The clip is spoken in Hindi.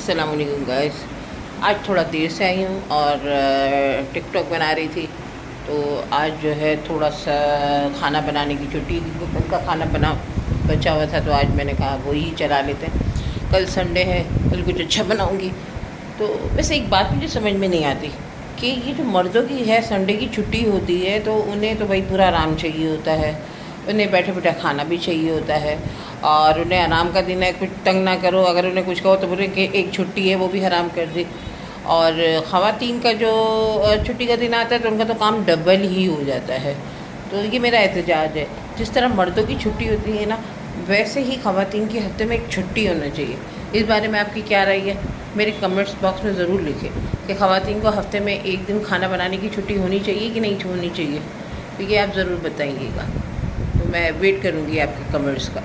अस्सलाम वालेकुम गाइस। आज थोड़ा देर से आई हूँ और टिकटॉक बना रही थी। तो आज जो है थोड़ा सा खाना बनाने की छुट्टी, कल का खाना बचा हुआ था, तो आज मैंने कहा वही चला लेते हैं। कल संडे है, कल कुछ अच्छा बनाऊँगी। तो वैसे एक बात मुझे समझ में नहीं आती कि ये जो मर्दों की है, संडे की छुट्टी होती है तो उन्हें तो भाई पूरा आराम चाहिए होता है, उन्हें बैठे बैठे खाना भी चाहिए होता है, और उन्हें आराम का दिन है, कुछ तंग ना करो। अगर उन्हें कुछ कहो तो बोले कि एक छुट्टी है वो भी हराम कर दी। और ख़वातीन का जो छुट्टी का दिन आता है तो उनका तो काम डबल ही हो जाता है। तो ये मेरा एहतजाज है, जिस तरह मर्दों की छुट्टी होती है ना, वैसे ही ख़वातीन की हफ्ते में एक छुट्टी होना चाहिए। इस बारे में आपकी क्या राय है? मेरे कमेंट्स बॉक्स में ज़रूर लिखें कि ख़वातीन को हफ्ते में एक दिन खाना बनाने की छुट्टी होनी चाहिए कि नहीं होनी चाहिए। तो ये आप ज़रूर बताइएगा। तो मैं वेट करूँगी आपके कमेंट्स का।